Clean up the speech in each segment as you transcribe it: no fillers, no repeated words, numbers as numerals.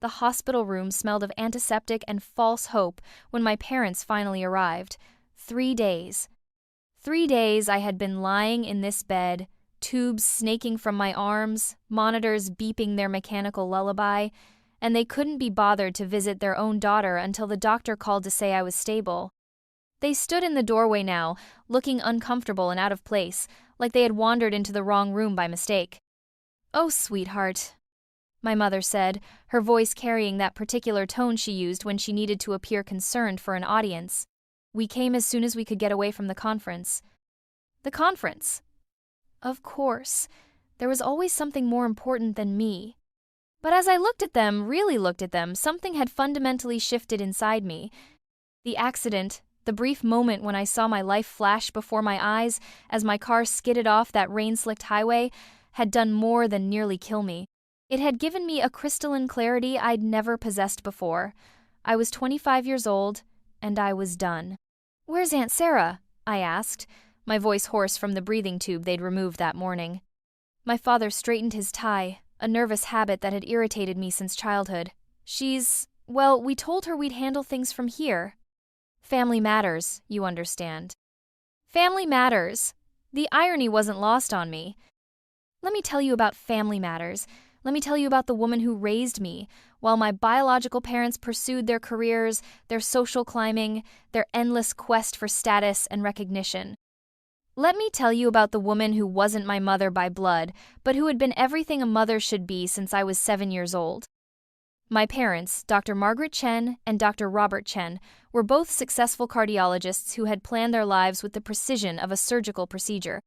The hospital room smelled of antiseptic and false hope when my parents finally arrived. 3 days. 3 days I had been lying in this bed, tubes snaking from my arms, monitors beeping their mechanical lullaby, and they couldn't be bothered to visit their own daughter until the doctor called to say I was stable. They stood in the doorway now, looking uncomfortable and out of place, like they had wandered into the wrong room by mistake. "Oh, sweetheart," my mother said, her voice carrying that particular tone she used when she needed to appear concerned for an audience. "We came as soon as we could get away from the conference." The conference? Of course. There was always something more important than me. But as I looked at them, really looked at them, something had fundamentally shifted inside me. The accident, the brief moment when I saw my life flash before my eyes as my car skidded off that rain-slicked highway, had done more than nearly kill me. It had given me a crystalline clarity I'd never possessed before. I was 25 years old, and I was done. "Where's Aunt Sarah?" I asked, my voice hoarse from the breathing tube they'd removed that morning. My father straightened his tie, a nervous habit that had irritated me since childhood. Well, we told her we'd handle things from here. Family matters, you understand. Family matters. The irony wasn't lost on me. Let me tell you about family matters. Let me tell you about the woman who raised me, while my biological parents pursued their careers, their social climbing, their endless quest for status and recognition. Let me tell you about the woman who wasn't my mother by blood, but who had been everything a mother should be since I was 7 years old. My parents, Dr. Margaret Chen and Dr. Robert Chen, were both successful cardiologists who had planned their lives with the precision of a surgical procedure.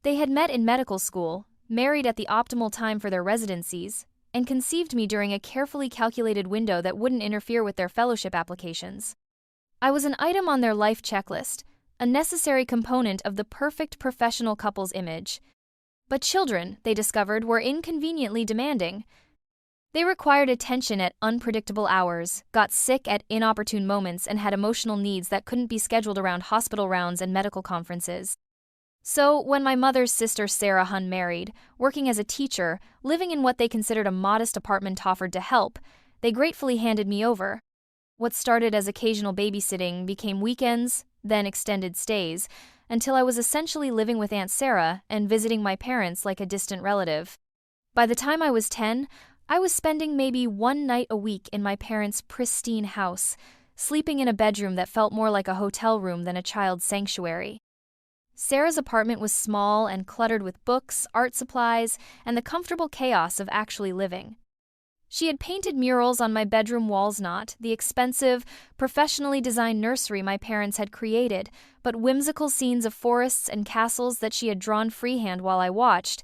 They had met in medical school, married at the optimal time for their residencies, and conceived me during a carefully calculated window that wouldn't interfere with their fellowship applications. I was an item on their life checklist, a necessary component of the perfect professional couple's image. But children, they discovered, were inconveniently demanding. They required attention at unpredictable hours, got sick at inopportune moments, and had emotional needs that couldn't be scheduled around hospital rounds and medical conferences. So, when my mother's sister Sarah Hun married, working as a teacher, living in what they considered a modest apartment offered to help, they gratefully handed me over. What started as occasional babysitting became weekends, then extended stays, until I was essentially living with Aunt Sarah and visiting my parents like a distant relative. By the time I was 10, I was spending maybe 1 night a week in my parents' pristine house, sleeping in a bedroom that felt more like a hotel room than a child's sanctuary. Sarah's apartment was small and cluttered with books, art supplies, and the comfortable chaos of actually living. She had painted murals on my bedroom walls, not the expensive, professionally designed nursery my parents had created, but whimsical scenes of forests and castles that she had drawn freehand while I watched.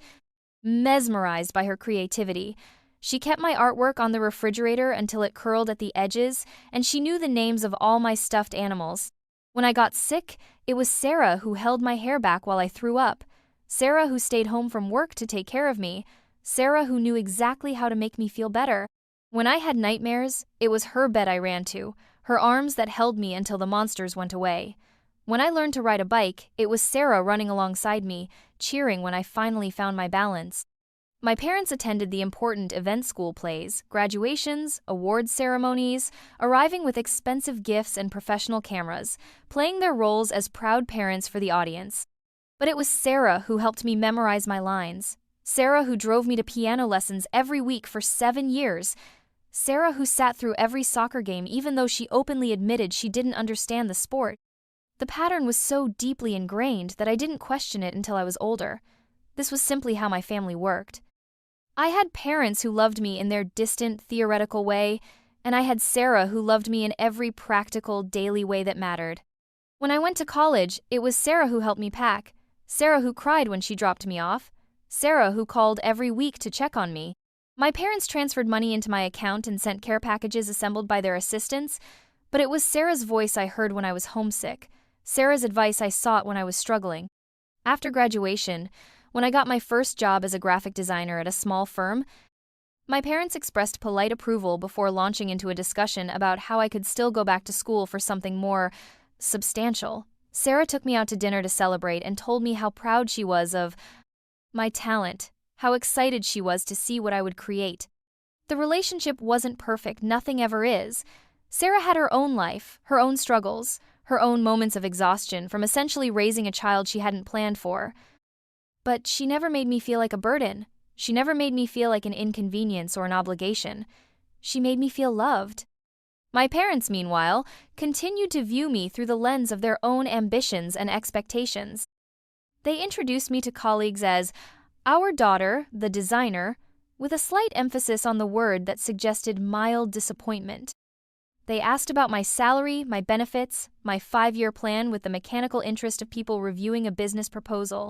Mesmerized by her creativity, she kept my artwork on the refrigerator until it curled at the edges, and she knew the names of all my stuffed animals. When I got sick, it was Sarah who held my hair back while I threw up, Sarah who stayed home from work to take care of me, Sarah who knew exactly how to make me feel better. When I had nightmares, it was her bed I ran to, her arms that held me until the monsters went away. When I learned to ride a bike, it was Sarah running alongside me, cheering when I finally found my balance. My parents attended the important event school plays, graduations, awards ceremonies, arriving with expensive gifts and professional cameras, playing their roles as proud parents for the audience. But it was Sarah who helped me memorize my lines. Sarah who drove me to piano lessons every week for 7 years. Sarah who sat through every soccer game even though she openly admitted she didn't understand the sport. The pattern was so deeply ingrained that I didn't question it until I was older. This was simply how my family worked. I had parents who loved me in their distant, theoretical way, and I had Sarah who loved me in every practical, daily way that mattered. When I went to college, it was Sarah who helped me pack, Sarah who cried when she dropped me off, Sarah who called every week to check on me. My parents transferred money into my account and sent care packages assembled by their assistants, but it was Sarah's voice I heard when I was homesick, Sarah's advice I sought when I was struggling. After graduation, when I got my first job as a graphic designer at a small firm, my parents expressed polite approval before launching into a discussion about how I could still go back to school for something more substantial. Sarah took me out to dinner to celebrate and told me how proud she was of my talent, how excited she was to see what I would create. The relationship wasn't perfect, nothing ever is. Sarah had her own life, her own struggles, her own moments of exhaustion from essentially raising a child she hadn't planned for. But she never made me feel like a burden. She never made me feel like an inconvenience or an obligation. She made me feel loved. My parents, meanwhile, continued to view me through the lens of their own ambitions and expectations. They introduced me to colleagues as our daughter, the designer, with a slight emphasis on the word that suggested mild disappointment. They asked about my salary, my benefits, my 5-year plan with the mechanical interest of people reviewing a business proposal.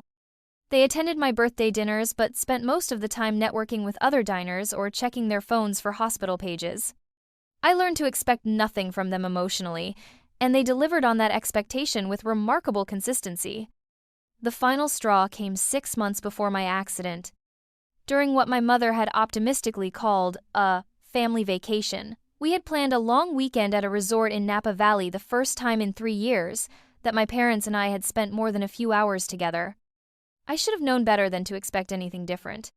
They attended my birthday dinners but spent most of the time networking with other diners or checking their phones for hospital pages. I learned to expect nothing from them emotionally, and they delivered on that expectation with remarkable consistency. The final straw came 6 months before my accident. During what my mother had optimistically called a family vacation, we had planned a long weekend at a resort in Napa Valley, the first time in 3 years that my parents and I had spent more than a few hours together. I should have known better than to expect anything different.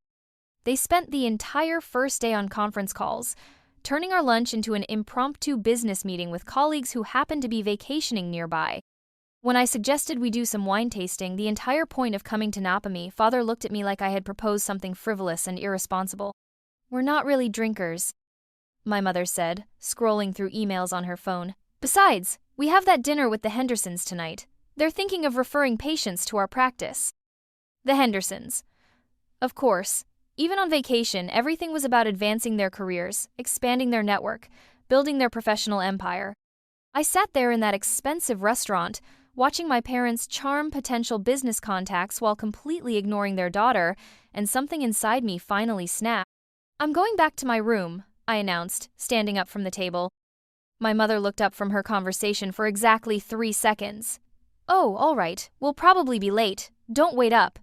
They spent the entire first day on conference calls, turning our lunch into an impromptu business meeting with colleagues who happened to be vacationing nearby. When I suggested we do some wine tasting, the entire point of coming to Napa, Father looked at me like I had proposed something frivolous and irresponsible. "We're not really drinkers," my mother said, scrolling through emails on her phone. "Besides, we have that dinner with the Hendersons tonight. They're thinking of referring patients to our practice." The Hendersons. Of course, even on vacation, everything was about advancing their careers, expanding their network, building their professional empire. I sat there in that expensive restaurant, watching my parents charm potential business contacts while completely ignoring their daughter, and something inside me finally snapped. "I'm going back to my room," I announced, standing up from the table. My mother looked up from her conversation for exactly 3 seconds. "Oh, all right, we'll probably be late. Don't wait up."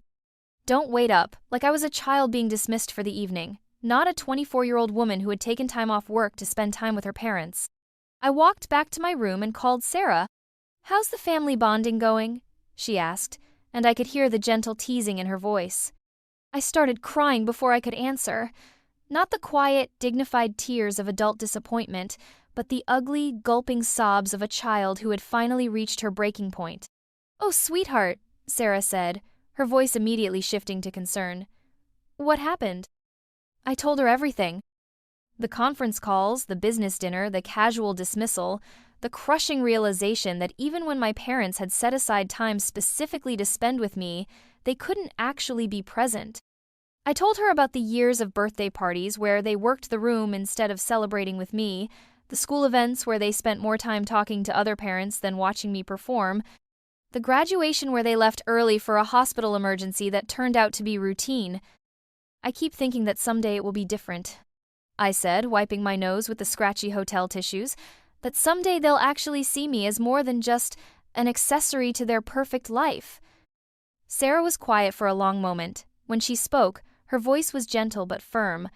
Don't wait up, like I was a child being dismissed for the evening, not a 24-year-old woman who had taken time off work to spend time with her parents. I walked back to my room and called Sarah. "How's the family bonding going?" she asked, and I could hear the gentle teasing in her voice. I started crying before I could answer. Not the quiet, dignified tears of adult disappointment, but the ugly, gulping sobs of a child who had finally reached her breaking point. "Oh, sweetheart," Sarah said, her voice immediately shifting to concern. "What happened?" I told her everything. The conference calls, the business dinner, the casual dismissal, the crushing realization that even when my parents had set aside time specifically to spend with me, they couldn't actually be present. I told her about the years of birthday parties where they worked the room instead of celebrating with me, the school events where they spent more time talking to other parents than watching me perform, the graduation where they left early for a hospital emergency that turned out to be routine. "I keep thinking that someday it will be different," I said, wiping my nose with the scratchy hotel tissues, "that someday they'll actually see me as more than just an accessory to their perfect life." Sarah was quiet for a long moment. When she spoke, her voice was gentle but firm.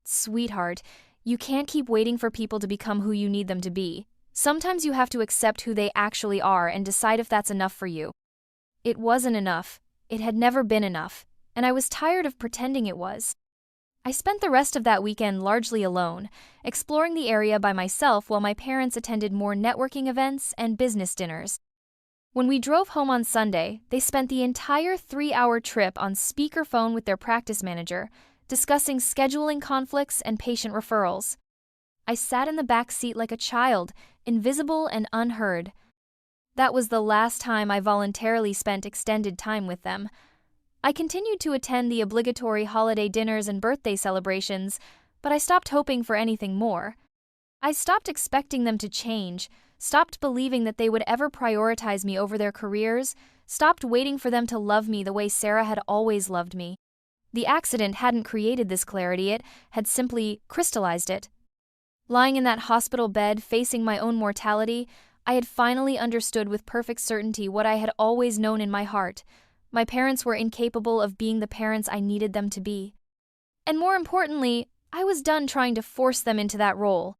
"Sweetheart, you can't keep waiting for people to become who you need them to be. Sometimes you have to accept who they actually are and decide if that's enough for you." It wasn't enough. It had never been enough, and I was tired of pretending it was. I spent the rest of that weekend largely alone, exploring the area by myself while my parents attended more networking events and business dinners. When we drove home on Sunday, they spent the entire 3-hour trip on speakerphone with their practice manager, discussing scheduling conflicts and patient referrals. I sat in the back seat like a child, invisible and unheard. That was the last time I voluntarily spent extended time with them. I continued to attend the obligatory holiday dinners and birthday celebrations, but I stopped hoping for anything more. I stopped expecting them to change, stopped believing that they would ever prioritize me over their careers, stopped waiting for them to love me the way Sarah had always loved me. The accident hadn't created this clarity, it had simply crystallized it. Lying in that hospital bed, facing my own mortality, I had finally understood with perfect certainty what I had always known in my heart. My parents were incapable of being the parents I needed them to be. And more importantly, I was done trying to force them into that role.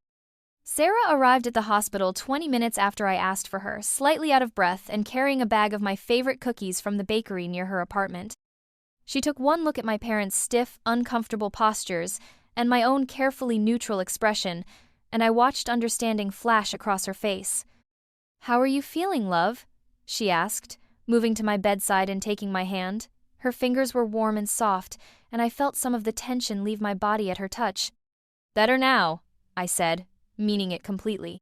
Sarah arrived at the hospital 20 minutes after I asked for her, slightly out of breath and carrying a bag of my favorite cookies from the bakery near her apartment. She took one look at my parents' stiff, uncomfortable postures and my own carefully neutral expression, and I watched understanding flash across her face. "How are you feeling, love?" she asked, moving to my bedside and taking my hand. Her fingers were warm and soft, and I felt some of the tension leave my body at her touch. "Better now," I said, meaning it completely.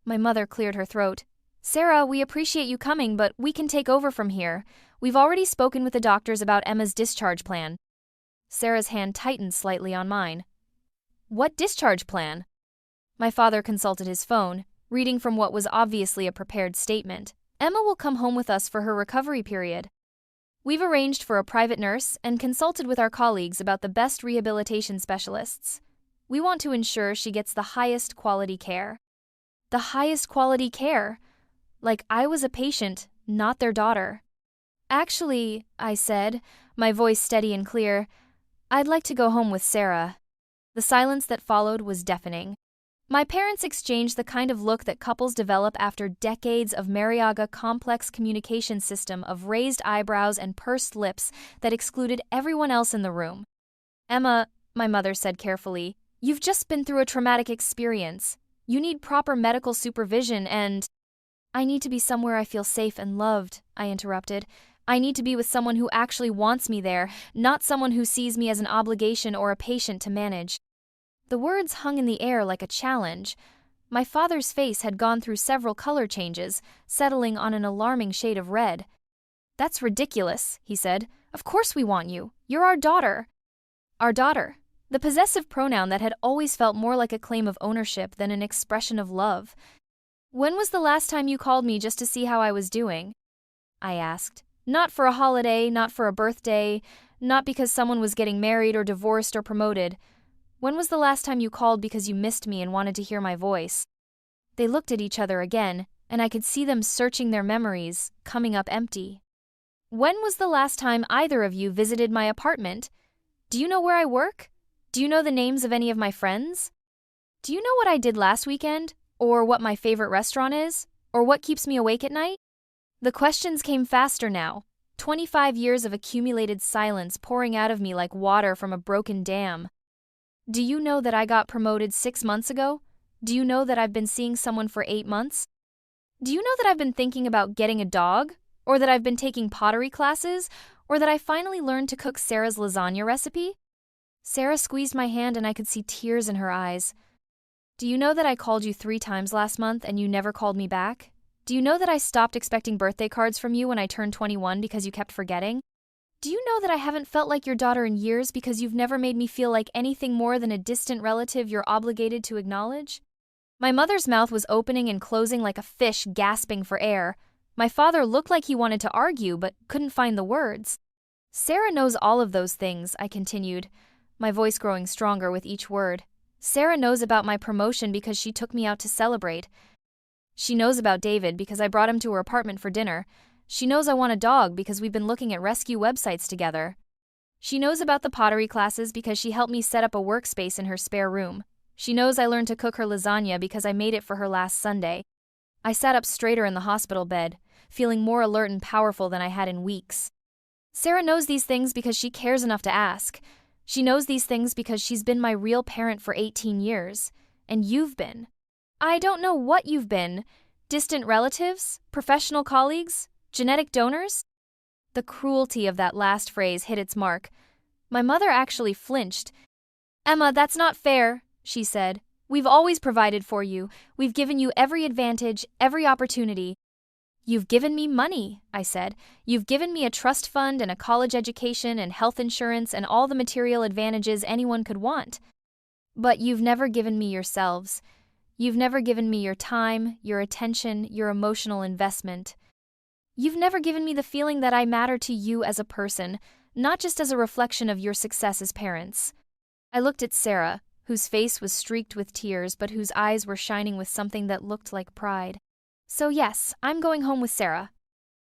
My mother cleared her throat. "Sarah, we appreciate you coming, but we can take over from here. We've already spoken with the doctors about Emma's discharge plan." Sarah's hand tightened slightly on mine. "What discharge plan?" My father consulted his phone, reading from what was obviously a prepared statement. "Emma will come home with us for her recovery period. We've arranged for a private nurse and consulted with our colleagues about the best rehabilitation specialists. We want to ensure she gets the highest quality care." The highest quality care? Like I was a patient, not their daughter. "Actually," I said, my voice steady and clear, "I'd like to go home with Sarah." The silence that followed was deafening. My parents exchanged the kind of look that couples develop after decades of Mariaga complex communication system of raised eyebrows and pursed lips that excluded everyone else in the room. "Emma," my mother said carefully, "you've just been through a traumatic experience. You need proper medical supervision and—" "I need to be somewhere I feel safe and loved," I interrupted. "I need to be with someone who actually wants me there, not someone who sees me as an obligation or a patient to manage." The words hung in the air like a challenge. My father's face had gone through several color changes, settling on an alarming shade of red. "That's ridiculous," he said. "Of course we want you. You're our daughter." Our daughter. The possessive pronoun that had always felt more like a claim of ownership than an expression of love. "When was the last time you called me just to see how I was doing?" I asked. Not for a holiday, not for a birthday, not because someone was getting married or divorced or promoted. When was the last time you called because you missed me and wanted to hear my voice? They looked at each other again, and I could see them searching their memories, coming up empty. "When was the last time either of you visited my apartment? Do you know where I work? Do you know the names of any of my friends? Do you know what I did last weekend? Or what my favorite restaurant is? Or what keeps me awake at night?" The questions came faster now, 25 years of accumulated silence pouring out of me like water from a broken dam. "Do you know that I got promoted 6 months ago? Do you know that I've been seeing someone for 8 months? Do you know that I've been thinking about getting a dog? Or that I've been taking pottery classes? Or that I finally learned to cook Sarah's lasagna recipe?" Sarah squeezed my hand and I could see tears in her eyes. "Do you know that I called you 3 times last month and you never called me back? Do you know that I stopped expecting birthday cards from you when I turned 21 because you kept forgetting? Do you know that I haven't felt like your daughter in years because you've never made me feel like anything more than a distant relative you're obligated to acknowledge?" My mother's mouth was opening and closing like a fish gasping for air. My father looked like he wanted to argue but couldn't find the words. "Sarah knows all of those things," I continued, my voice growing stronger with each word. "Sarah knows about my promotion because she took me out to celebrate. She knows about David because I brought him to her apartment for dinner. She knows I want a dog because we've been looking at rescue websites together. She knows about the pottery classes because she helped me set up a workspace in her spare room. She knows I learned to cook her lasagna because I made it for her last Sunday." I sat up straighter in the hospital bed, feeling more alert and powerful than I had in weeks. "Sarah knows these things because she cares enough to ask. She knows these things because she's been my real parent for 18 years. And you've been. I don't know what you've been. Distant relatives? Professional colleagues? Genetic donors?" The cruelty of that last phrase hit its mark. My mother actually flinched. "Emma, that's not fair," she said. "We've always provided for you. We've given you every advantage, every opportunity." "You've given me money," I said. "You've given me a trust fund and a college education and health insurance and all the material advantages anyone could want. But you've never given me yourselves. You've never given me your time, your attention, your emotional investment. You've never given me the feeling that I matter to you as a person, not just as a reflection of your success as parents." I looked at Sarah, whose face was streaked with tears but whose eyes were shining with something that looked like pride. "So yes, I'm going home with Sarah.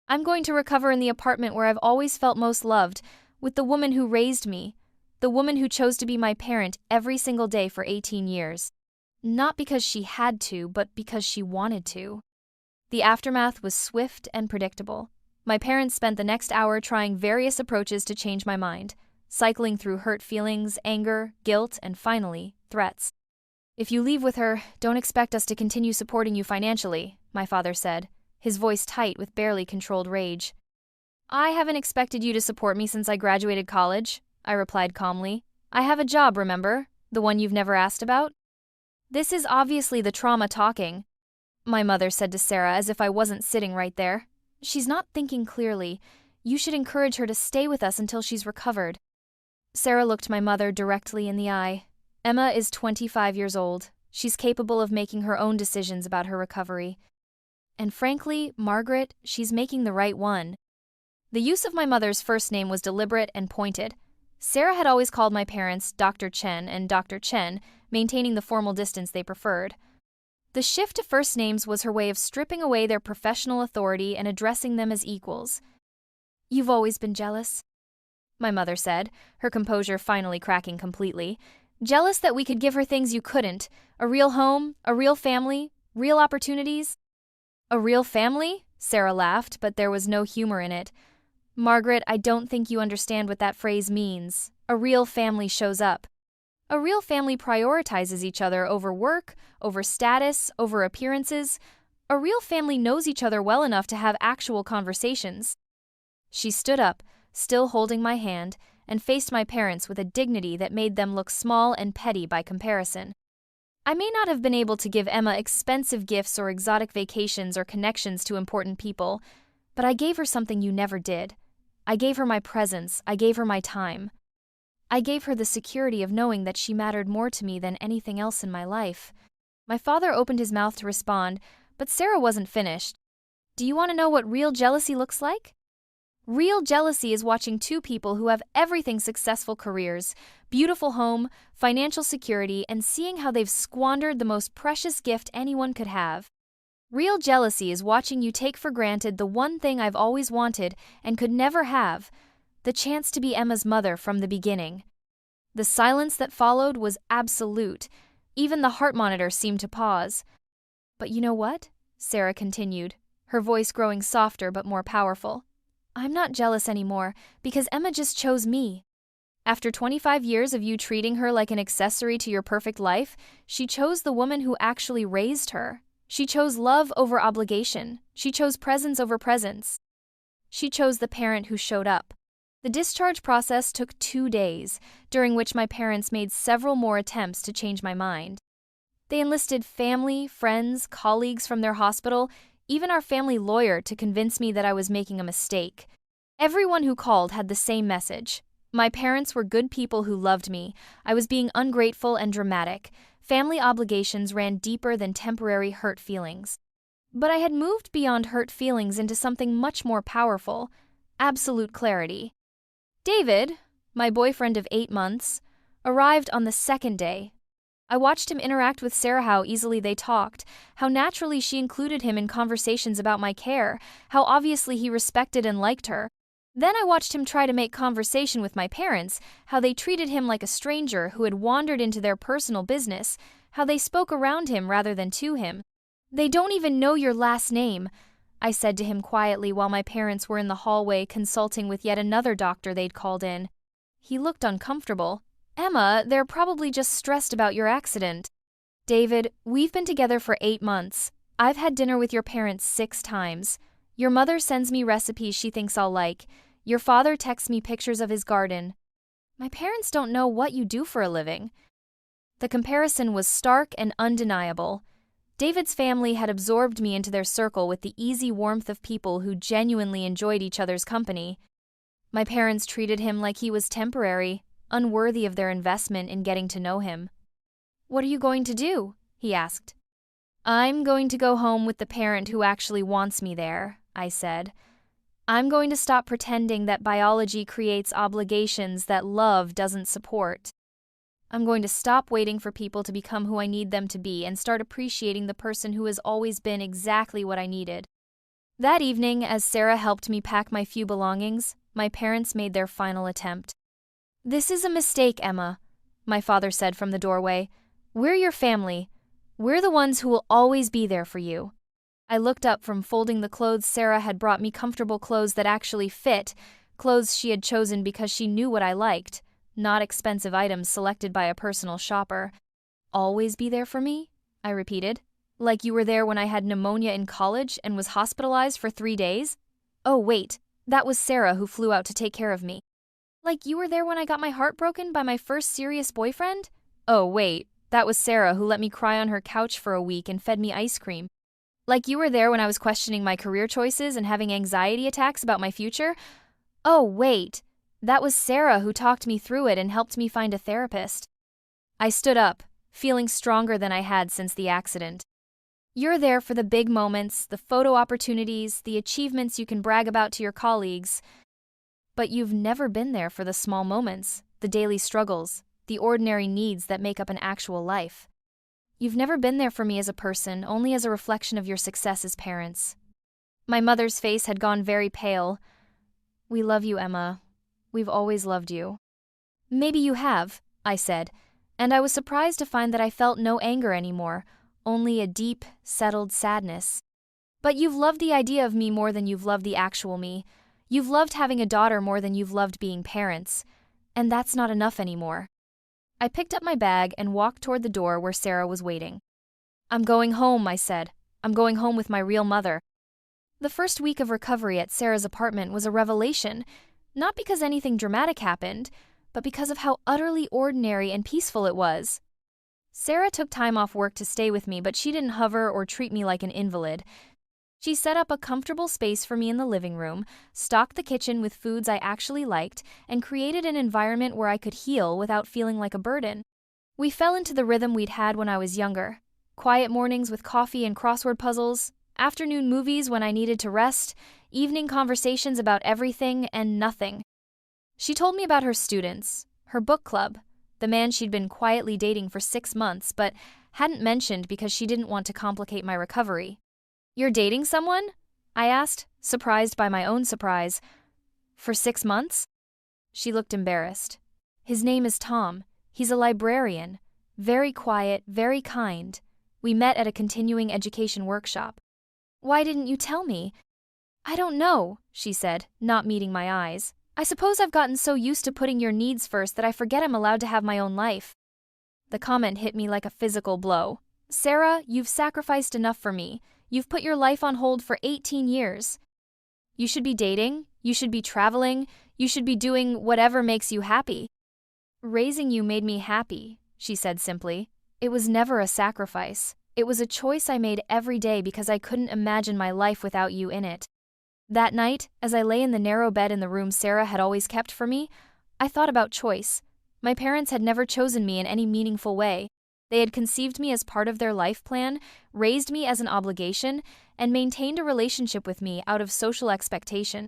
I'm going to recover in the apartment where I've always felt most loved, with the woman who raised me, the woman who chose to be my parent every single day for 18 years. Not because she had to, but because she wanted to." The aftermath was swift and predictable. My parents spent the next hour trying various approaches to change my mind. cycling through hurt feelings, anger, guilt, and finally, threats. "If you leave with her, don't expect us to continue supporting you financially," my father said, his voice tight with barely controlled rage. "I haven't expected you to support me since I graduated college," I replied calmly. "I have a job, remember? The one you've never asked about?" "This is obviously the trauma talking," my mother said to Sarah as if I wasn't sitting right there. "She's not thinking clearly. You should encourage her to stay with us until she's recovered." Sarah looked my mother directly in the eye. "Emma is 25 years old. She's capable of making her own decisions about her recovery. And frankly, Margaret, she's making the right one." The use of my mother's first name was deliberate and pointed. Sarah had always called my parents Dr. Chen and Dr. Chen, maintaining the formal distance they preferred. The shift to first names was her way of stripping away their professional authority and addressing them as equals. "You've always been jealous," my mother said, her composure finally cracking completely. "Jealous that we could give her things you couldn't, a real home, a real family, real opportunities." "A real family?" Sarah laughed, but there was no humor in it. "Margaret, I don't think you understand what that phrase means. A real family shows up. A real family prioritizes each other over work, over status, over appearances. A real family knows each other well enough to have actual conversations." She stood up, still holding my hand, and faced my parents with a dignity that made them look small and petty by comparison. "I may not have been able to give Emma expensive gifts or exotic vacations or connections to important people, but I gave her something you never did. I gave her my presence, I gave her my time. I gave her the security of knowing that she mattered more to me than anything else in my life." My father opened his mouth to respond, but Sarah wasn't finished. "Do you want to know what real jealousy looks like? Real jealousy is watching two people who have everything successful careers, beautiful home, financial security, and seeing how they've squandered the most precious gift anyone could have. Real jealousy is watching you take for granted the one thing I've always wanted and could never have, the chance to be Emma's mother from the beginning." The silence that followed was absolute. Even the heart monitor seemed to pause. "But you know what?" Sarah continued, her voice growing softer but more powerful. "I'm not jealous anymore because Emma just chose me. After 25 years of you treating her like an accessory to your perfect life, she chose the woman who actually raised her. She chose love over obligation. She chose presence over presence. She chose the parent who showed up." The discharge process took 2 days, during which my parents made several more attempts to change my mind. They enlisted family, friends, colleagues from their hospital, even our family lawyer, to convince me that I was making a mistake. Everyone who called had the same message. My parents were good people who loved me. I was being ungrateful and dramatic. Family obligations ran deeper than temporary hurt feelings. But I had moved beyond hurt feelings into something much more powerful: absolute clarity. David, my boyfriend of 8 months, arrived on the second day. I watched him interact with Sarah, how easily they talked, how naturally she included him in conversations about my care, how obviously he respected and liked her. Then I watched him try to make conversation with my parents, how they treated him like a stranger who had wandered into their personal business, how they spoke around him rather than to him. "They don't even know your last name," I said to him quietly while my parents were in the hallway consulting with yet another doctor they'd called in. He looked uncomfortable. "Emma, they're probably just stressed about your accident." "David, we've been together for 8 months. I've had dinner with your parents 6 times. Your mother sends me recipes she thinks I'll like. Your father texts me pictures of his garden. My parents don't know what you do for a living." The comparison was stark and undeniable. David's family had absorbed me into their circle with the easy warmth of people who genuinely enjoyed each other's company. My parents treated him like he was temporary, unworthy of their investment in getting to know him. "What are you going to do?" he asked. "I'm going to go home with the parent who actually wants me there," I said. "I'm going to stop pretending that biology creates obligations that love doesn't support. I'm going to stop waiting for people to become who I need them to be and start appreciating the person who has always been exactly what I needed." That evening, as Sarah helped me pack my few belongings, my parents made their final attempt. "This is a mistake, Emma," my father said from the doorway. "We're your family. We're the ones who will always be there for you." I looked up from folding the clothes Sarah had brought me, comfortable clothes that actually fit, Clothes she had chosen because she knew what I liked, not expensive items selected by a personal shopper. Always be there for me? I repeated. Like you were there when I had pneumonia in college and was hospitalized for 3 days? Oh, wait, that was Sarah who flew out to take care of me. Like you were there when I got my heart broken by my first serious boyfriend? Oh, wait, that was Sarah who let me cry on her couch for a week and fed me ice cream. Like you were there when I was questioning my career choices and having anxiety attacks about my future? Oh, wait, that was Sarah who talked me through it and helped me find a therapist. I stood up, feeling stronger than I had since the accident. You're there for the big moments, the photo opportunities, the achievements you can brag about to your colleagues. But you've never been there for the small moments, the daily struggles, the ordinary needs that make up an actual life. You've never been there for me as a person, only as a reflection of your success as parents. My mother's face had gone very pale. We love you, Emma. We've always loved you. Maybe you have, I said, and I was surprised to find that I felt no anger anymore, only a deep, settled sadness. But you've loved the idea of me more than you've loved the actual me. You've loved having a daughter more than you've loved being parents. And that's not enough anymore. I picked up my bag and walked toward the door where Sarah was waiting. I'm going home, I said. I'm going home with my real mother. The first week of recovery at Sarah's apartment was a revelation, not because anything dramatic happened, but because of how utterly ordinary and peaceful it was. Sarah took time off work to stay with me, but she didn't hover or treat me like an invalid. She set up a comfortable space for me in the living room, stocked the kitchen with foods I actually liked, and created an environment where I could heal without feeling like a burden. We fell into the rhythm we'd had when I was younger. Quiet mornings with coffee and crossword puzzles, afternoon movies when I needed to rest, evening conversations about everything and nothing. She told me about her students, her book club, the man she'd been quietly dating for 6 months but hadn't mentioned because she didn't want to complicate my recovery. You're dating someone? I asked, surprised by my own surprise. For 6 months? She looked embarrassed. His name is Tom. He's a librarian. Very quiet, very kind. We met at a continuing education workshop. Why didn't you tell me? I don't know, she said, not meeting my eyes. I suppose I've gotten so used to putting your needs first that I forget I'm allowed to have my own life. The comment hit me like a physical blow. Sarah, you've sacrificed enough for me. You've put your life on hold for 18 years. You should be dating, you should be traveling, you should be doing whatever makes you happy. Raising you made me happy, she said simply. It was never a sacrifice. It was a choice I made every day because I couldn't imagine my life without you in it. That night, as I lay in the narrow bed in the room Sarah had always kept for me, I thought about choice. My parents had never chosen me in any meaningful way. They had conceived me as part of their life plan, raised me as an obligation, and maintained a relationship with me out of social expectation.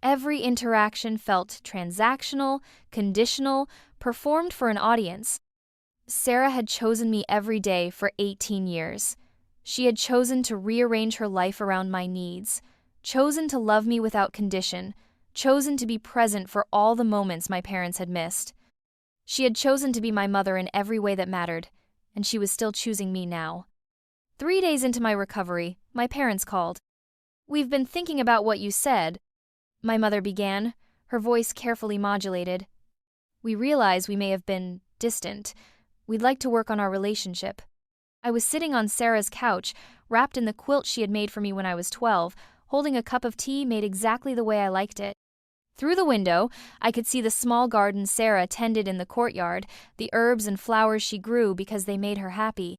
Every interaction felt transactional, conditional, performed for an audience. Sarah had chosen me every day for 18 years. She had chosen to rearrange her life around my needs, chosen to love me without condition, chosen to be present for all the moments my parents had missed. She had chosen to be my mother in every way that mattered, and she was still choosing me now. 3 days into my recovery, my parents called. We've been thinking about what you said, my mother began, her voice carefully modulated. We realize we may have been distant. We'd like to work on our relationship. I was sitting on Sarah's couch, wrapped in the quilt she had made for me when I was 12, holding a cup of tea made exactly the way I liked it. Through the window, I could see the small garden Sarah tended in the courtyard, the herbs and flowers she grew because they made her happy.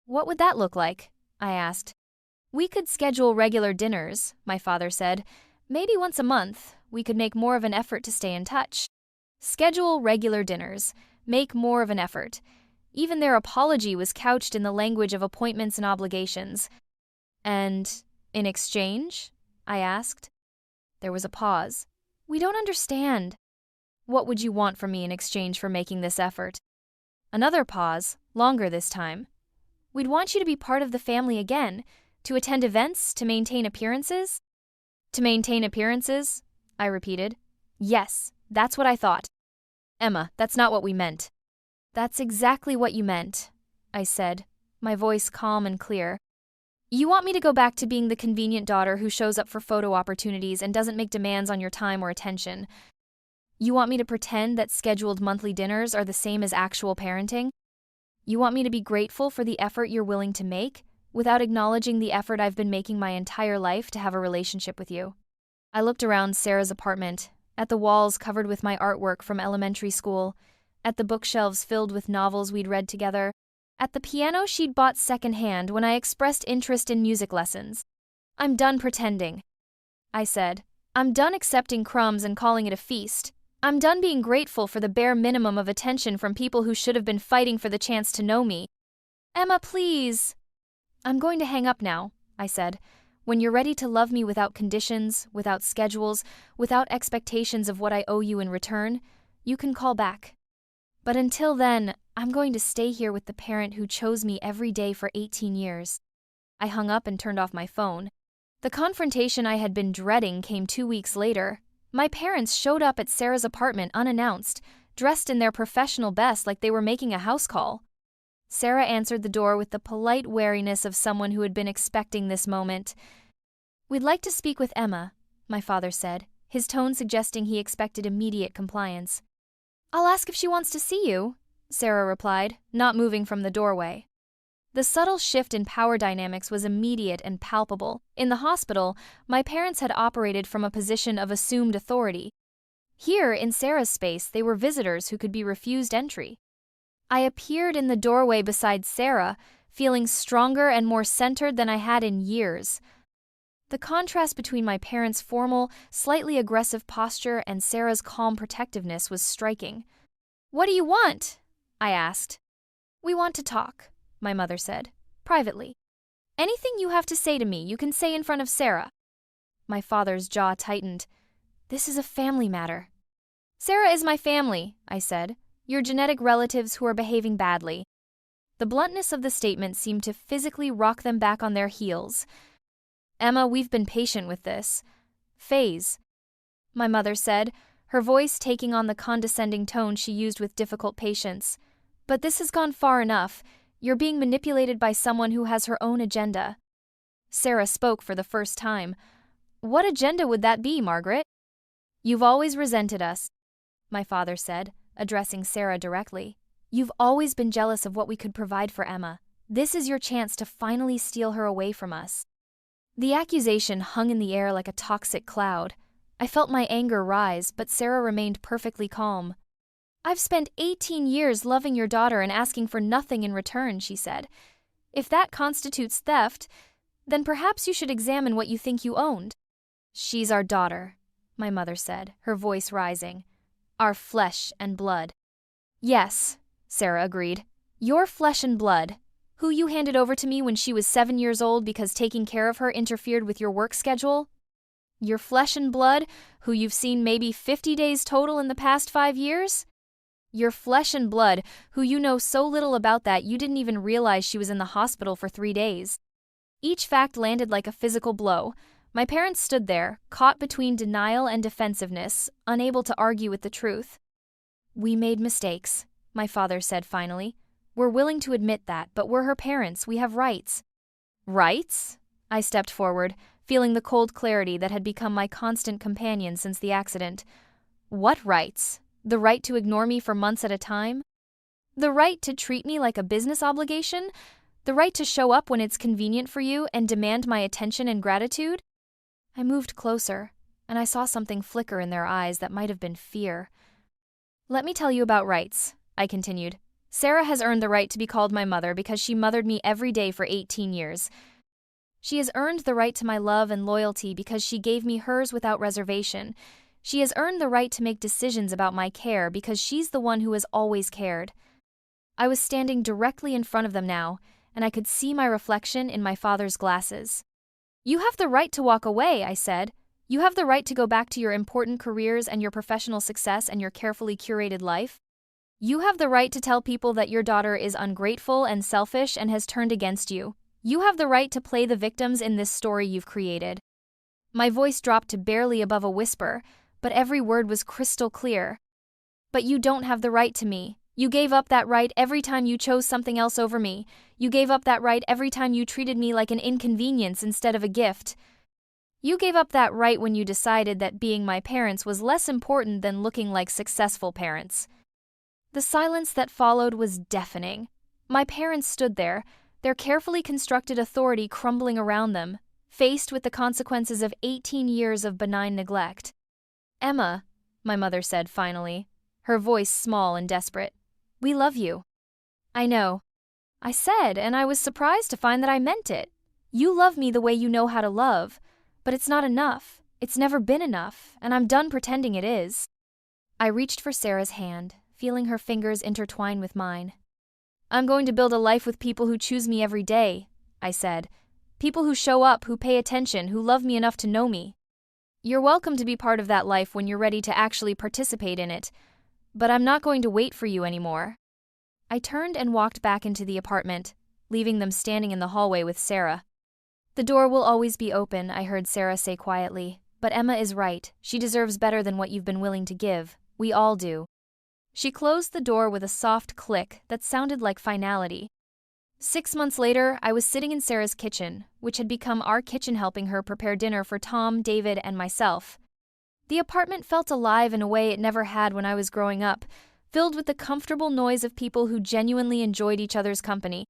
What would that look like? I asked. We could schedule regular dinners, my father said. Maybe once a month. We could make more of an effort to stay in touch. Schedule regular dinners. Make more of an effort. Even their apology was couched in the language of appointments and obligations. And in exchange? I asked. There was a pause. We don't understand. What would you want from me in exchange for making this effort? Another pause, longer this time. We'd want you to be part of the family again, to attend events, to maintain appearances. To maintain appearances? I repeated. Yes, that's what I thought. Emma, that's not what we meant. That's exactly what you meant, I said, my voice calm and clear. You want me to go back to being the convenient daughter who shows up for photo opportunities and doesn't make demands on your time or attention. You want me to pretend that scheduled monthly dinners are the same as actual parenting? You want me to be grateful for the effort you're willing to make, without acknowledging the effort I've been making my entire life to have a relationship with you? I looked around Sarah's apartment, at the walls covered with my artwork from elementary school, at the bookshelves filled with novels we'd read together, at the piano she'd bought secondhand when I expressed interest in music lessons. I'm done pretending, I said. I'm done accepting crumbs and calling it a feast. I'm done being grateful for the bare minimum of attention from people who should have been fighting for the chance to know me. Emma, please. I'm going to hang up now, I said. When you're ready to love me without conditions, without schedules, without expectations of what I owe you in return, you can call back. But until then, I'm going to stay here with the parent who chose me every day for 18 years. I hung up and turned off my phone. The confrontation I had been dreading came 2 weeks later. My parents showed up at Sarah's apartment unannounced, dressed in their professional best like they were making a house call. Sarah answered the door with the polite wariness of someone who had been expecting this moment. We'd like to speak with Emma, my father said, his tone suggesting he expected immediate compliance. I'll ask if she wants to see you, Sarah replied, not moving from the doorway. The subtle shift in power dynamics was immediate and palpable. In the hospital, my parents had operated from a position of assumed authority. Here, in Sarah's space, they were visitors who could be refused entry. I appeared in the doorway beside Sarah, feeling stronger and more centered than I had in years. The contrast between my parents' formal, slightly aggressive posture and Sarah's calm protectiveness was striking. What do you want? I asked. We want to talk, my mother said, privately. Anything you have to say to me, you can say in front of Sarah. My father's jaw tightened. This is a family matter. Sarah is my family, I said. Your genetic relatives who are behaving badly. The bluntness of the statement seemed to physically rock them back on their heels. Emma, we've been patient with this phase, my mother said, her voice taking on the condescending tone she used with difficult patience. But this has gone far enough. You're being manipulated by someone who has her own agenda. Sarah spoke for the first time. What agenda would that be, Margaret? You've always resented us, my father said, addressing Sarah directly. You've always been jealous of what we could provide for Emma. This is your chance to finally steal her away from us. The accusation hung in the air like a toxic cloud. I felt my anger rise, but Sarah remained perfectly calm. I've spent 18 years loving your daughter and asking for nothing in return, she said. If that constitutes theft, then perhaps you should examine what you think you owned. She's our daughter, my mother said, her voice rising. Our flesh and blood. Yes, Sarah agreed. Your flesh and blood. Who you handed over to me when she was 7 years old because taking care of her interfered with your work schedule? Your flesh and blood, who you've seen maybe 50 days total in the past 5 years? Your flesh and blood, who you know so little about that you didn't even realize she was in the hospital for 3 days. Each fact landed like a physical blow. My parents stood there, caught between denial and defensiveness, unable to argue with the truth. We made mistakes, my father said finally. We're willing to admit that, but we're her parents. We have rights. Rights? I stepped forward, feeling the cold clarity that had become my constant companion since the accident. What rights? The right to ignore me for months at a time? The right to treat me like a business obligation? The right to show up when it's convenient for you and demand my attention and gratitude? I moved closer, and I saw something flicker in their eyes that might have been fear. Let me tell you about rights, I continued. Sarah has earned the right to be called my mother because she mothered me every day for 18 years. She has earned the right to my love and loyalty because she gave me hers without reservation. She has earned the right to make decisions about my care because she's the one who has always cared. I was standing directly in front of them now, and I could see my reflection in my father's glasses. You have the right to walk away, I said. You have the right to go back to your important careers and your professional success and your carefully curated life. You have the right to tell people that your daughter is ungrateful and selfish and has turned against you. You have the right to play the victims in this story you've created. My voice dropped to barely above a whisper, but every word was crystal clear. But you don't have the right to me. You gave up that right every time you chose something else over me. You gave up that right every time you treated me like an inconvenience instead of a gift. You gave up that right when you decided that being my parents was less important than looking like successful parents." The silence that followed was deafening. My parents stood there, their carefully constructed authority crumbling around them, faced with the consequences of 18 years of benign neglect. "Emma," my mother said finally, her voice small and desperate, "we love you." "I know," I said, and I was surprised to find that I meant it. "You love me the way you know how to love, but it's not enough. It's never been enough, and I'm done pretending it is." I reached for Sarah's hand, feeling her fingers intertwine with mine. "I'm going to build a life with people who choose me every day," I said. "People who show up, who pay attention, who love me enough to know me. You're welcome to be part of that life when you're ready to actually participate in it, but I'm not going to wait for you anymore." I turned and walked back into the apartment, leaving them standing in the hallway with Sarah. "The door will always be open," I heard Sarah say quietly, "but Emma is right. She deserves better than what you've been willing to give. We all do." She closed the door with a soft click that sounded like finality. 6 months later, I was sitting in Sarah's kitchen, which had become our kitchen, helping her prepare dinner for Tom, David, and myself. The apartment felt alive in a way it never had when I was growing up, filled with the comfortable noise of people who genuinely enjoyed each other's company.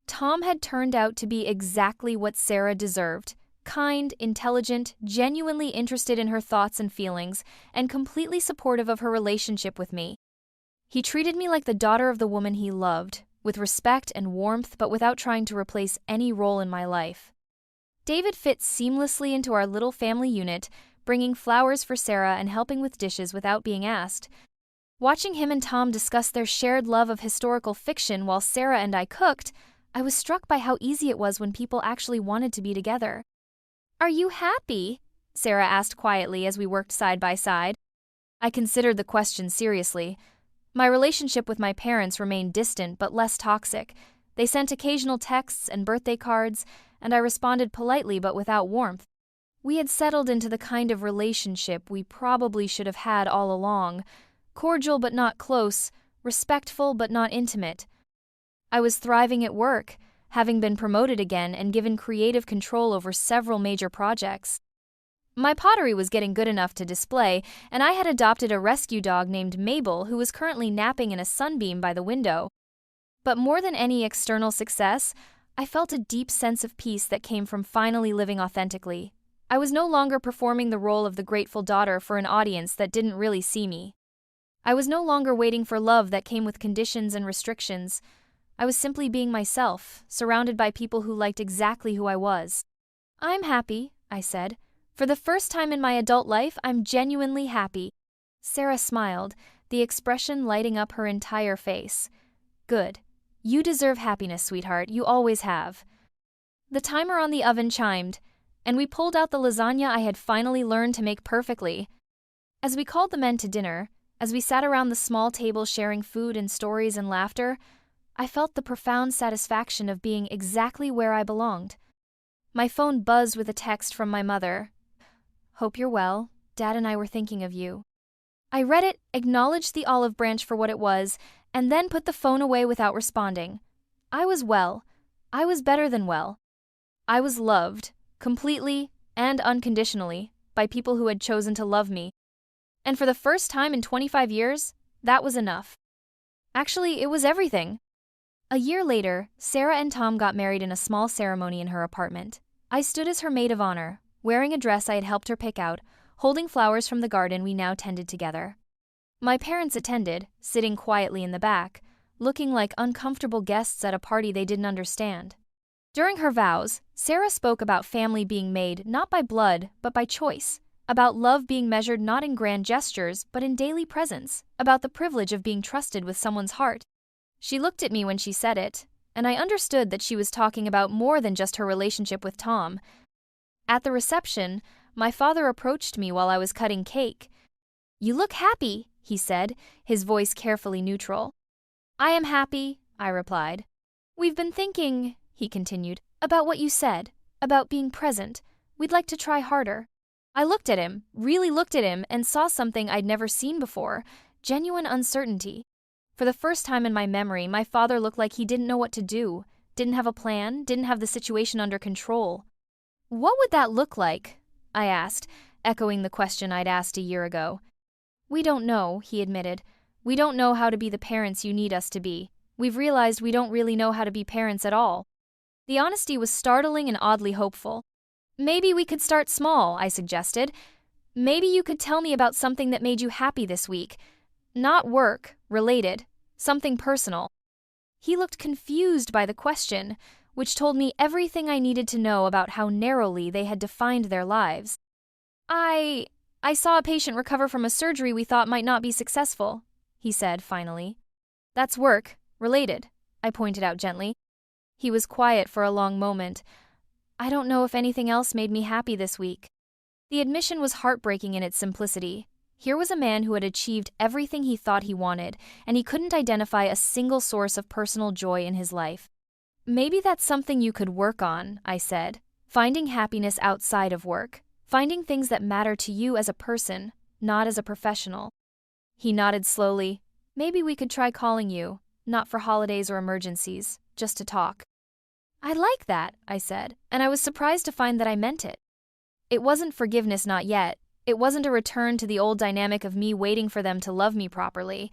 Tom had turned out to be exactly what Sarah deserved: kind, intelligent, genuinely interested in her thoughts and feelings, and completely supportive of her relationship with me. He treated me like the daughter of the woman he loved, with respect and warmth, but without trying to replace any role in my life. David fit seamlessly into our little family unit, bringing flowers for Sarah and helping with dishes without being asked. Watching him and Tom discuss their shared love of historical fiction while Sarah and I cooked, I was struck by how easy it was when people actually wanted to be together. "Are you happy?" Sarah asked quietly as we worked side by side. I considered the question seriously. My relationship with my parents remained distant but less toxic. They sent occasional texts and birthday cards, and I responded politely but without warmth. We had settled into the kind of relationship we probably should have had all along: cordial but not close, respectful but not intimate. I was thriving at work, having been promoted again and given creative control over several major projects. My pottery was getting good enough to display, and I had adopted a rescue dog named Mabel who was currently napping in a sunbeam by the window. But more than any external success, I felt a deep sense of peace that came from finally living authentically. I was no longer performing the role of the grateful daughter for an audience that didn't really see me. I was no longer waiting for love that came with conditions and restrictions. I was simply being myself, surrounded by people who liked exactly who I was. "I'm happy," I said. "For the first time in my adult life, I'm genuinely happy." Sarah smiled, the expression lighting up her entire face. "Good. You deserve happiness, sweetheart. You always have." The timer on the oven chimed, and we pulled out the lasagna I had finally learned to make perfectly. As we called the men to dinner, as we sat around the small table sharing food and stories and laughter, I felt the profound satisfaction of being exactly where I belonged. My phone buzzed with a text from my mother. "Hope you're well. Dad and I were thinking of you." I read it, acknowledged the olive branch for what it was, and then put the phone away without responding. I was well. I was better than well. I was loved, completely and unconditionally, by people who had chosen to love me. And for the first time in 25 years, that was enough. Actually, it was everything. A year later, Sarah and Tom got married in a small ceremony in her apartment. I stood as her maid of honor, wearing a dress I had helped her pick out, holding flowers from the garden we now tended together. My parents attended, sitting quietly in the back, looking like uncomfortable guests at a party they didn't understand. During her vows, Sarah spoke about family being made not by blood, but by choice, about love being measured not in grand gestures, but in daily presence, about the privilege of being trusted with someone's heart. She looked at me when she said it, and I understood that she was talking about more than just her relationship with Tom. At the reception, my father approached me while I was cutting cake. "You look happy," he said, his voice carefully neutral. "I am happy," I replied. "We've been thinking," he continued, "about what you said, about being present. We'd like to try harder." I looked at him, really looked at him, and saw something I'd never seen before: genuine uncertainty. For the first time in my memory, my father looked like he didn't know what to do, didn't have a plan, didn't have the situation under control. "What would that look like?" I asked, echoing the question I'd asked a year ago. "We don't know," he admitted. "We don't know how to be the parents you need us to be. We've realized we don't really know how to be parents at all." The honesty was startling and oddly hopeful. "Maybe we could start small," I suggested. "Maybe you could tell me about something that made you happy this week. Not work, related, something personal." He looked confused by the question, which told me everything I needed to know about how narrowly they had defined their lives. I saw a patient recover from a surgery we thought might not be successful," he said finally. "That's work, related," I pointed out gently. He was quiet for a long moment. "I don't know if anything else made me happy this week." The admission was heartbreaking in its simplicity. Here was a man who had achieved everything he thought he wanted, and he couldn't identify a single source of personal joy in his life. "Maybe that's something you could work on," I said. "Finding happiness outside of work. Finding things that matter to you as a person, not as a professional." He nodded slowly. "Maybe we could try calling you, not for holidays or emergencies, just to talk." "I like that," I said, and I was surprised to find that I meant it. It wasn't forgiveness, not yet. It wasn't a return to the old dynamic of me waiting for them to love me properly.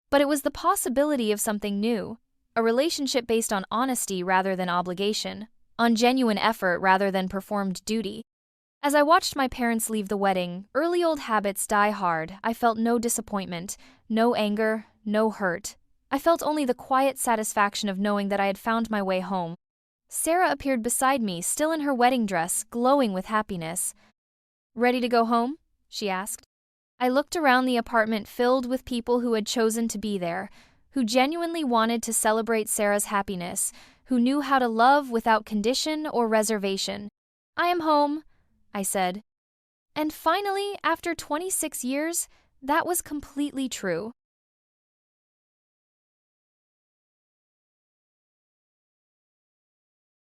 But it was the possibility of something new, a relationship based on honesty rather than obligation, on genuine effort rather than performed duty. As I watched my parents leave the wedding, early old habits die hard, I felt no disappointment, no anger, no hurt. I felt only the quiet satisfaction of knowing that I had found my way home. Sarah appeared beside me, still in her wedding dress, glowing with happiness. "Ready to go home?" she asked. I looked around the apartment filled with people who had chosen to be there, who genuinely wanted to celebrate Sarah's happiness, who knew how to love without condition or reservation. "I am home," I said. And finally, after 26 years, that was completely true.